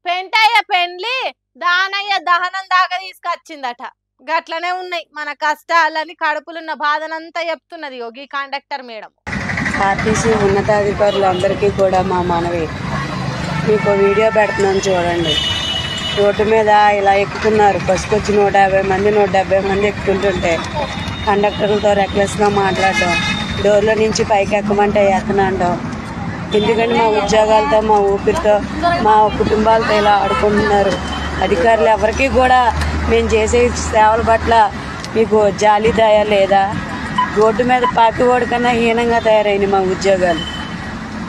పెంటయ్య పెండ్లి దానయ్య దహనం దాకా తీసుకొచ్చిందట. గట్లనే ఉన్నాయి మన కష్టాలని, కడుపులున్న బాధనంతా చెప్తున్నది యోగి కండక్టర్ మేడం. ఆర్టీసీ ఉన్నతాధికారులందరికీ కూడా మా మనవి, మీకు వీడియో పెడుతున్నాను చూడండి. రోడ్డు మీద ఇలా ఎక్కుతున్నారు, బస్సుకు వచ్చి 150 మంది 170 మంది ఎక్కుతుంటుంటే కండక్టర్లతో రెక్లెస్గా మాట్లాడడం, డోర్లో నుంచి పైకి ఎక్కమంటే ఎక్కనంటాం. ఎందుకంటే మా ఉద్యోగాలతో, మా ఊపిరితో, మా కుటుంబాలతో ఇలా ఆడుకుంటున్నారు. అధికారులు ఎవరికి కూడా మేము చేసే సేవల పట్ల మీకు జాలి దయ లేదా? రోడ్డు మీద పాకివాడి కన్నా హీనంగా తయారైంది మా ఉద్యోగాలు.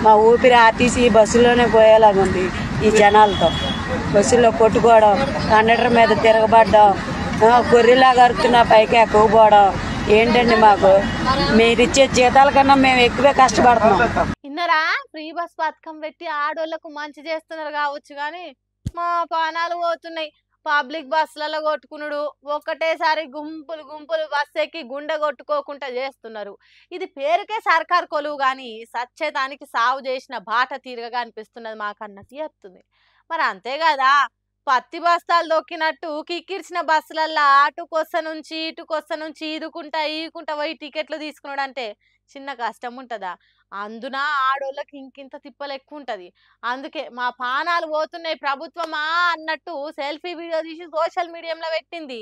మా ఊపిరి ఆర్టీసీ బస్సులోనే పోయేలాగుంది. ఈ జనాలతో బస్సుల్లో కొట్టుకోవడం, కండక్టర్ మీద తిరగబడ్డం, గొర్రెలాగా అరుతున్న పైకి ఎక్కువపోవడం ఏంటండి? మాకు మీరిచ్చే జీతాల కన్నా మేము ఎక్కువే కష్టపడుతున్నాం. ఇన్నరా ఫ్రీ బస్ పథకం పెట్టి ఆడోళ్లకు మంచి చేస్తున్నారు కావచ్చు, కానీ మా పానాలు పోతున్నాయి. పబ్లిక్ బస్సులలో కొట్టుకునుడు, ఒక్కటేసారి గుంపులు గుంపులు బస్సు ఎక్కి గుండె కొట్టుకోకుండా చేస్తున్నారు. ఇది పేరుకే సర్కార్ కొలువు కానీ సచ్చేతానికి సాగు చేసిన బాట తీరుగా అనిపిస్తున్నది మాకన్నట్టు చెప్తుంది. మరి అంతే కదా, పత్తి బస్తాలు దొక్కినట్టు కిక్కిరిచిన బస్సులల్లో అటుకొస్త నుంచి ఇటుకొస్త ఈదుకుంటా పోయి టికెట్లు తీసుకున్నాడు అంటే చిన్న కష్టం ఉంటుందా? అందున ఆడోళ్ళకి ఇంకింత తిప్పలు ఎక్కువ ఉంటుంది. అందుకే మా పానాలు పోతున్నాయి ప్రభుత్వమా అన్నట్టు సెల్ఫీ వీడియో తీసి సోషల్ మీడియాలో పెట్టింది.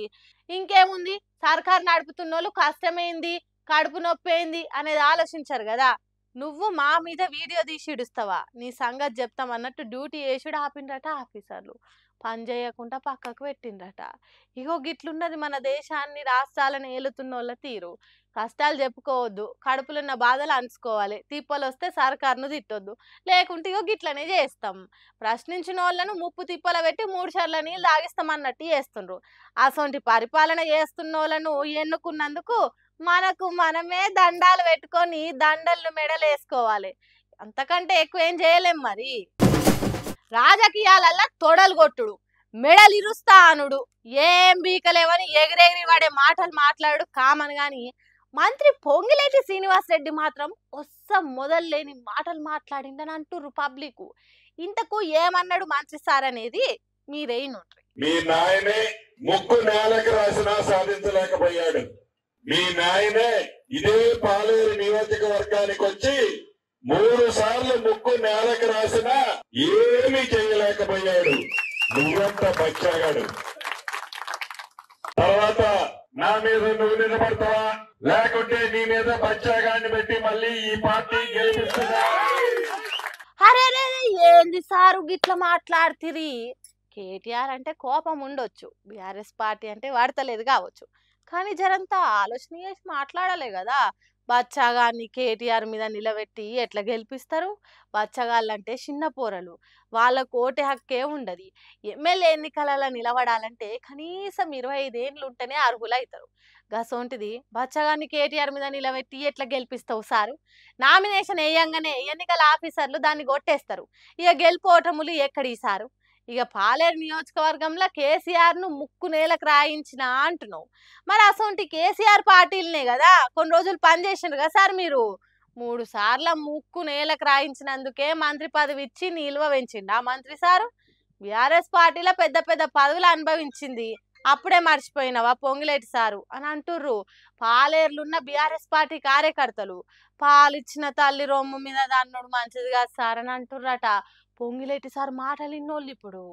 ఇంకేముంది, సర్కారు నడుపుతున్న వాళ్ళు కష్టమైంది, కడుపు నొప్పి అయింది అనేది ఆలోచించారు కదా. నువ్వు మా మీద వీడియో తీసి ఇడుస్తావా, నీ సంగతి చెప్తామన్నట్టు డ్యూటీ వేసుడు ఆపిండ్రట ఆఫీసర్లు. పని చేయకుండా పక్కకు పెట్టిండ్రట. ఇగో గిట్లున్నది మన దేశాన్ని రాష్ట్రాలను ఏలుతున్న వాళ్ళ తీరు. కష్టాలు చెప్పుకోవద్దు, కడుపులున్న బాధలు అంచుకోవాలి, తిప్పలు వస్తే సర్కారును తిట్టొద్దు, లేకుంటే ఇగో గిట్లనే చేస్తాం. ప్రశ్నించిన వాళ్ళను ముప్పు తిప్పల పెట్టి 3 సార్లు నీళ్ళు తాగిస్తామన్నట్టు చేస్తుండ్రు. అసొంటి పరిపాలన చేస్తున్న వాళ్ళను ఎన్నుకున్నందుకు మనకు మనమే దండాలు పెట్టుకొని దండలను మెడలు వేసుకోవాలి. అంతకంటే ఎక్కువ ఏం చేయలేం. మరి రాజకీయాలల్లా తొడలు కొట్టుడు, మెడలు ఇరుస్తా అనుడు, ఏం బీకలేవని ఎగిరెగిరి వాడే మాటలు మాట్లాడు కామన్. గాని మంత్రి పొంగిలేటి శ్రీనివాస్ రెడ్డి మాత్రం మొదల్లేని మాటలు మాట్లాడిందని అంటుర్రు పబ్లిక్. ఇంతకు ఏమన్నాడు మంత్రి సార్ అనేది మీరేనుండ్రి. మీ నాయనే ముక్కు నేలకు రాసినా సాధించలేకపోయాడు. మీ నాయనే ఇదే పాలేరు నియోజకవర్గానికి వచ్చి 3 సార్లు ముక్కు నేలకు రాసినా ఏమీ చేయలేకపోయాడు. నువ్వెంత బచ్చాగాడు. తర్వాత నా మీద నువ్వు నిలబడతావా, లేకుంటే నీ మీద బచ్చాగాడిని పెట్టి మళ్ళీ ఈ పార్టీ గెలిపిస్తున్నా? అరే ఏంది సారు గిట్లా మాట్లాడుతిరి? కేటీఆర్ అంటే కోపం ఉండొచ్చు, బీఆర్ఎస్ పార్టీ అంటే వాడతలేదు కావచ్చు, కానీ జరంతా ఆలోచన చేసి మాట్లాడాలి కదా. బచ్చాగాన్ని కేటీఆర్ మీద నిలబెట్టి ఎట్లా గెలిపిస్తారు? బచ్చగాళ్ళంటే చిన్న పోరలు, వాళ్ళకు ఓటే హక్కే ఉండదు. ఎమ్మెల్యే ఎన్నికలలో నిలబడాలంటే కనీసం 25 ఏళ్ళు ఉంటేనే అర్హులవుతారు. గసోంటిది బచ్చగాన్ని కేటీఆర్ మీద నిలబెట్టి ఎట్లా గెలిపిస్తావు సారు? నామినేషన్ వేయంగానే ఎన్నికల ఆఫీసర్లు దాన్ని కొట్టేస్తారు. ఇక గెలుపు ఓటములు ఎక్కడి సారు? ఇక పాలేరు నియోజకవర్గంలో కేసీఆర్ ను ముక్కు నేలకు రాయించిన అంటున్నావు. మరి అసొంటి కేసీఆర్ పార్టీలనే కదా కొన్ని రోజులు పనిచేసిండ్రు కదా సార్ మీరు. 3 సార్ల ముక్కు నేలకు రాయించినందుకే మంత్రి పదవి ఇచ్చి నిల్వ పెంచిండు ఆ మంత్రి సారు. బీఆర్ఎస్ పార్టీలో పెద్ద పెద్ద పదవులు అనుభవించింది, అప్పుడే మర్చిపోయినవా పొంగిలేటి సారు అని అంటుర్రు పాలేర్లున్న బీఆర్ఎస్ పార్టీ కార్యకర్తలు. పాలిచ్చిన తల్లి రొమ్ము మీద దన్నుడు మంచిది కాదు సార్ అని అంటుర్రట పొంగిలేటి సార్ మాటలు ఇన్నోళ్ళు ఇప్పుడు.